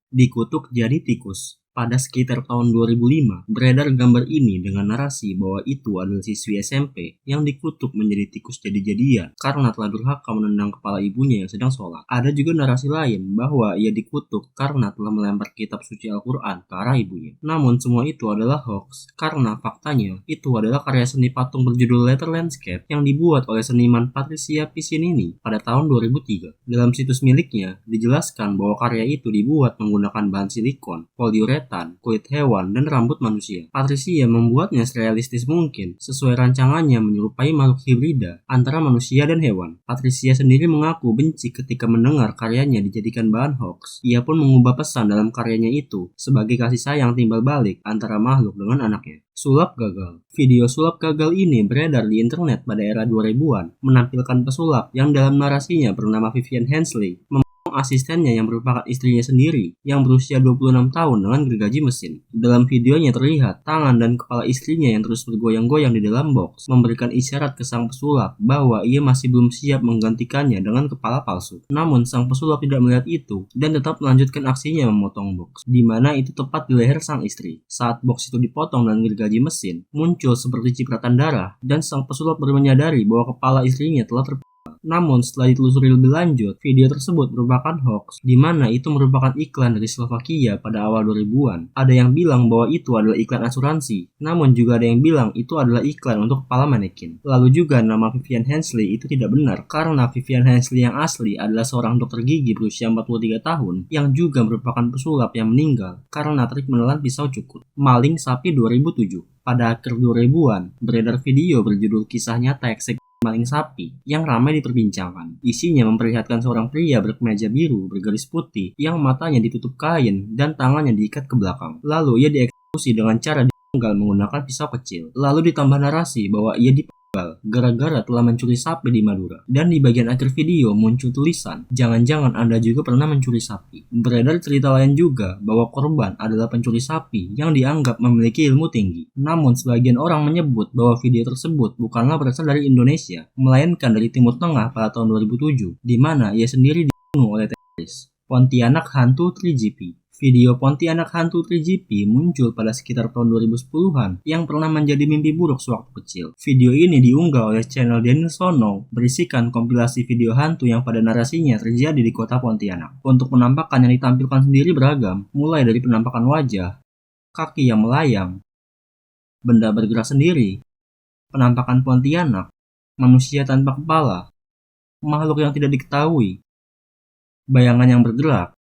Dikutuk jadi tikus. Pada sekitar tahun 2005, beredar gambar ini dengan narasi bahwa itu adalah siswi SMP yang dikutuk menjadi tikus jadi-jadian karena telah durhaka menendang kepala ibunya yang sedang sholat. Ada juga narasi lain bahwa ia dikutuk karena telah melempar kitab suci Al-Quran ke arah ibunya. Namun semua itu adalah hoax karena faktanya itu adalah karya seni patung berjudul Letter Landscape yang dibuat oleh seniman Patricia Piccinini pada tahun 2003. Dalam situs miliknya, dijelaskan bahwa karya itu dibuat menggunakan bahan silikon, poliuretan, kulit hewan, dan rambut manusia. Patricia membuatnya serealistis mungkin, sesuai rancangannya menyerupai makhluk hibrida antara manusia dan hewan. Patricia sendiri mengaku benci ketika mendengar karyanya dijadikan bahan hoax. Ia pun mengubah pesan dalam karyanya itu sebagai kasih sayang timbal balik antara makhluk dengan anaknya. Sulap gagal. Video sulap gagal ini beredar di internet pada era 2000-an, menampilkan pesulap yang dalam narasinya bernama Vivian Hensley, asistennya yang merupakan istrinya sendiri yang berusia 26 tahun dengan gergaji mesin. Dalam videonya terlihat tangan dan kepala istrinya yang terus bergoyang-goyang di dalam box, memberikan isyarat ke sang pesulap bahwa ia masih belum siap menggantikannya dengan kepala palsu. Namun sang pesulap tidak melihat itu dan tetap melanjutkan aksinya memotong box, di mana itu tepat di leher sang istri. Saat box itu dipotong dengan gergaji mesin, muncul seperti cipratan darah dan sang pesulap baru menyadari bahwa kepala istrinya telah terpotong. Namun setelah ditelusuri lebih lanjut, video tersebut merupakan hoax, di mana itu merupakan iklan dari Slovakia pada awal 2000-an. Ada yang bilang bahwa itu adalah iklan asuransi, namun juga ada yang bilang itu adalah iklan untuk kepala manekin. Lalu juga nama Vivian Hensley itu tidak benar, karena Vivian Hensley yang asli adalah seorang dokter gigi berusia 43 tahun, yang juga merupakan pesulap yang meninggal karena trik menelan pisau cukur. Maling Sapi 2007. Pada akhir 2000-an, beredar video berjudul Kisah Nyata Eksekusi Maling Sapi yang ramai diperbincangkan. Isinya memperlihatkan seorang pria berkemeja biru bergaris putih yang matanya ditutup kain dan tangannya diikat ke belakang. Lalu ia dieksekusi dengan cara dipenggal menggunakan pisau kecil. Lalu ditambah narasi bahwa ia dipenggal gara-gara telah mencuri sapi di Madura. Dan di bagian akhir video muncul tulisan, "Jangan-jangan Anda juga pernah mencuri sapi." Beredar cerita lain juga bahwa korban adalah pencuri sapi yang dianggap memiliki ilmu tinggi. Namun sebagian orang menyebut bahwa video tersebut bukanlah berasal dari Indonesia, melainkan dari Timur Tengah pada tahun 2007, di mana ia sendiri dibunuh oleh teroris. Pontianak Hantu 3GP. Video Pontianak Hantu 3GP muncul pada sekitar tahun 2010-an yang pernah menjadi mimpi buruk sewaktu kecil. Video ini diunggah oleh channel Daniel Sono, berisikan kompilasi video hantu yang pada narasinya terjadi di kota Pontianak. Untuk penampakan yang ditampilkan sendiri beragam, mulai dari penampakan wajah, kaki yang melayang, benda bergerak sendiri, penampakan Pontianak, manusia tanpa kepala, makhluk yang tidak diketahui, bayangan yang bergerak,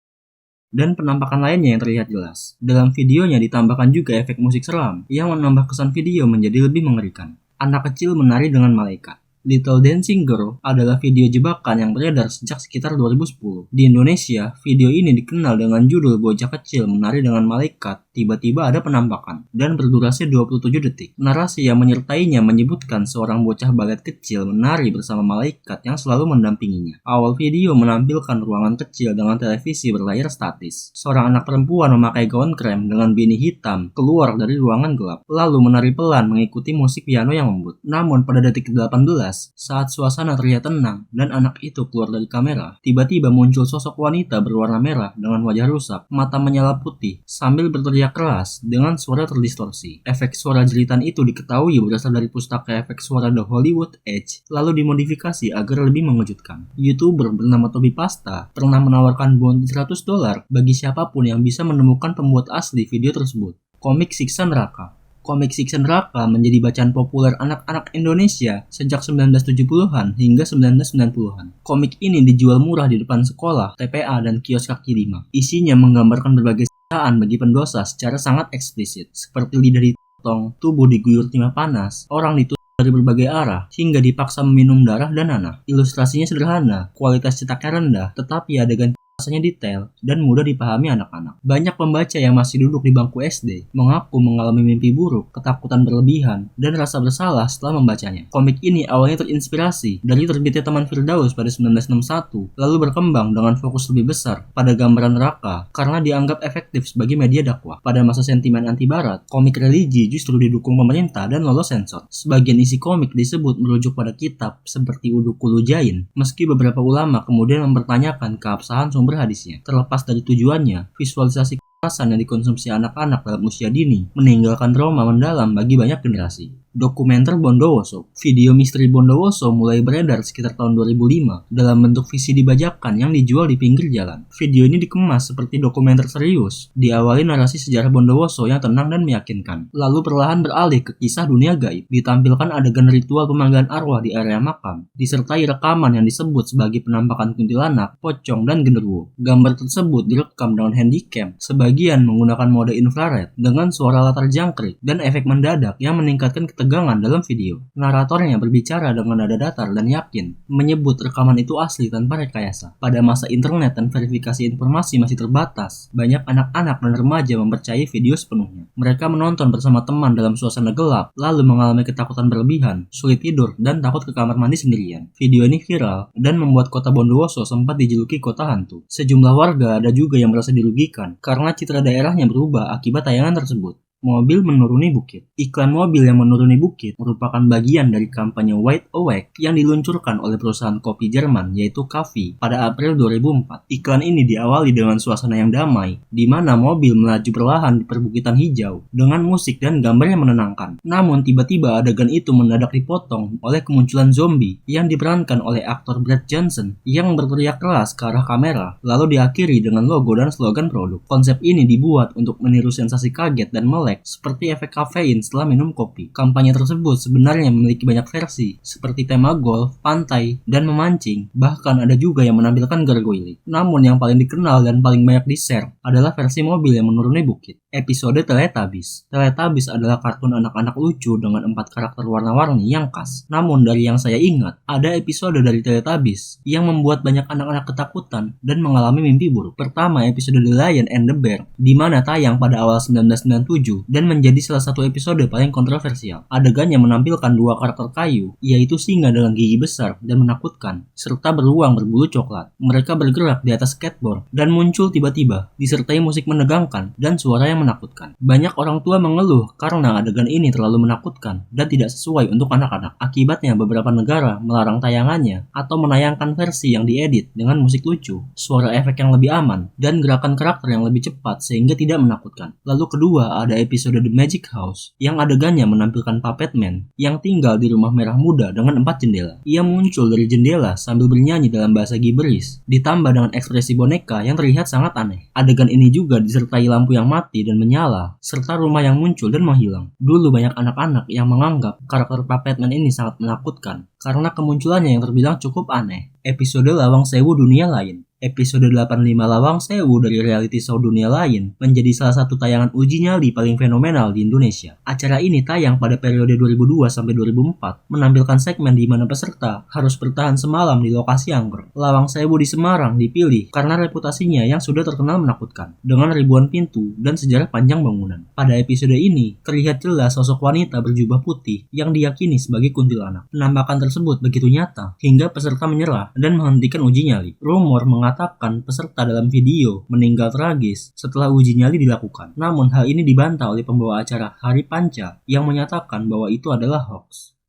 dan penampakan lainnya yang terlihat jelas. Dalam videonya ditambahkan juga efek musik seram yang menambah kesan video menjadi lebih mengerikan. Anak kecil menari dengan malaikat. Little Dancing Girl adalah video jebakan yang beredar sejak sekitar 2010. Di Indonesia, video ini dikenal dengan judul Bocah Kecil Menari dengan Malaikat, tiba-tiba ada penampakan, dan berdurasi 27 detik. Narasi yang menyertainya menyebutkan seorang bocah balet kecil menari bersama malaikat yang selalu mendampinginya. Awal video menampilkan ruangan kecil dengan televisi berlayar statis. Seorang anak perempuan memakai gaun krem dengan beanie hitam keluar dari ruangan gelap, lalu menari pelan mengikuti musik piano yang lembut. Namun pada detik ke-18, saat suasana terlihat tenang dan anak itu keluar dari kamera, tiba-tiba muncul sosok wanita berwarna merah dengan wajah rusak, mata menyala putih, sambil berteriak keras dengan suara terdistorsi. Efek suara jeritan itu diketahui berasal dari pustaka efek suara The Hollywood Edge, lalu dimodifikasi agar lebih mengejutkan. YouTuber bernama Toby Pasta pernah menawarkan bounty $100 bagi siapapun yang bisa menemukan pembuat asli video tersebut. Komik Siksa Neraka. Komik Siksa Neraka menjadi bacaan populer anak-anak Indonesia sejak 1970-an hingga 1990-an. Komik ini dijual murah di depan sekolah, TPA, dan kios kaki lima. Isinya menggambarkan berbagai siksaan bagi pendosa secara sangat eksplisit, seperti lidah dipotong, tubuh diguyur timah panas, orang ditusuk dari berbagai arah, hingga dipaksa meminum darah dan nanah. Ilustrasinya sederhana, kualitas cetaknya rendah, tetapi adegan rasanya detail dan mudah dipahami anak-anak. Banyak pembaca yang masih duduk di bangku SD mengaku mengalami mimpi buruk, ketakutan berlebihan, dan rasa bersalah setelah membacanya. Komik ini awalnya terinspirasi dari terbitnya Taman Firdaus pada 1961, lalu berkembang dengan fokus lebih besar pada gambaran neraka karena dianggap efektif sebagai media dakwah. Pada masa sentimen anti-barat, komik religi justru didukung pemerintah dan lolos sensor. Sebagian isi komik disebut merujuk pada kitab seperti Udukulu Jain, meski beberapa ulama kemudian mempertanyakan keabsahan sumber hadisnya. Terlepas dari tujuannya, visualisasi kekerasan yang dikonsumsi anak-anak dalam usia dini meninggalkan trauma mendalam bagi banyak generasi. Dokumenter Bondowoso. Video misteri Bondowoso mulai beredar sekitar tahun 2005 dalam bentuk VCD bajakan yang dijual di pinggir jalan. Video ini dikemas seperti dokumenter serius, diawali narasi sejarah Bondowoso yang tenang dan meyakinkan. Lalu perlahan beralih ke kisah dunia gaib. Ditampilkan adegan ritual pemanggilan arwah di area makam, disertai rekaman yang disebut sebagai penampakan kuntilanak, pocong, dan genderuwo. Gambar tersebut direkam dengan handycam, sebagian menggunakan mode infrared dengan suara latar jangkrik dan efek mendadak yang meningkatkan ketegangan dalam video. Naratornya berbicara dengan nada datar dan yakin, menyebut rekaman itu asli tanpa rekayasa. Pada masa internet dan verifikasi informasi masih terbatas, banyak anak-anak dan remaja mempercayai video sepenuhnya. Mereka menonton bersama teman dalam suasana gelap, lalu mengalami ketakutan berlebihan, sulit tidur, dan takut ke kamar mandi sendirian. Video ini viral dan membuat kota Bondowoso sempat dijuluki kota hantu. Sejumlah warga ada juga yang merasa dirugikan karena citra daerahnya berubah akibat tayangan tersebut. Mobil menuruni bukit. Iklan mobil yang menuruni bukit merupakan bagian dari kampanye Wide Awake yang diluncurkan oleh perusahaan kopi Jerman yaitu Kaffee pada April 2004. Iklan ini diawali dengan suasana yang damai, di mana mobil melaju perlahan di perbukitan hijau dengan musik dan gambar yang menenangkan. Namun tiba-tiba adegan itu mendadak dipotong oleh kemunculan zombie yang diperankan oleh aktor Brad Johnson yang berteriak keras ke arah kamera, lalu diakhiri dengan logo dan slogan produk. Konsep ini dibuat untuk meniru sensasi kaget dan melek seperti efek kafein setelah minum kopi. Kampanye tersebut sebenarnya memiliki banyak versi, seperti tema golf, pantai, dan memancing. Bahkan ada juga yang menampilkan gargoyle. Namun yang paling dikenal dan paling banyak di-share adalah versi mobil yang menuruni bukit. Episode Teletubbies. Teletubbies adalah kartun anak-anak lucu dengan 4 karakter warna-warni yang khas. Namun dari yang saya ingat, ada episode dari Teletubbies yang membuat banyak anak-anak ketakutan dan mengalami mimpi buruk. Pertama, episode The Lion and the Bear, di mana tayang pada awal 1997 dan menjadi salah satu episode paling kontroversial. Adegannya menampilkan 2 karakter kayu, yaitu singa dengan gigi besar dan menakutkan, serta beruang berbulu coklat. Mereka bergerak di atas skateboard dan muncul tiba-tiba, disertai musik menegangkan dan suara yang menakutkan. Banyak orang tua mengeluh karena adegan ini terlalu menakutkan dan tidak sesuai untuk anak-anak. Akibatnya beberapa negara melarang tayangannya atau menayangkan versi yang diedit dengan musik lucu, suara efek yang lebih aman, dan gerakan karakter yang lebih cepat sehingga tidak menakutkan. Lalu kedua, ada episode The Magic House yang adegannya menampilkan Puppet Man yang tinggal di rumah merah muda dengan 4 jendela. Ia muncul dari jendela sambil bernyanyi dalam bahasa Gibberish, ditambah dengan ekspresi boneka yang terlihat sangat aneh. Adegan ini juga disertai lampu yang mati dan menyala, serta rumah yang muncul dan menghilang. Dulu banyak anak-anak yang menganggap karakter Puppet Man ini sangat menakutkan karena kemunculannya yang terbilang cukup aneh. Episode Lawang Sewu Dunia Lain. Episode 85 Lawang Sewu dari reality show Dunia Lain menjadi salah satu tayangan uji nyali paling fenomenal di Indonesia. Acara ini tayang pada periode 2002 sampai 2004, menampilkan segmen di mana peserta harus bertahan semalam di lokasi angker. Lawang Sewu di Semarang dipilih karena reputasinya yang sudah terkenal menakutkan, dengan ribuan pintu dan sejarah panjang bangunan. Pada episode ini, terlihat jelas sosok wanita berjubah putih yang diyakini sebagai kuntilanak. Penampakan tersebut begitu nyata, hingga peserta menyerah dan menghentikan uji nyali. Rumor mengatakan peserta dalam video meninggal tragis setelah uji nyali dilakukan. Namun hal ini dibantah oleh pembawa acara Hari Panca yang menyatakan bahwa itu adalah hoax.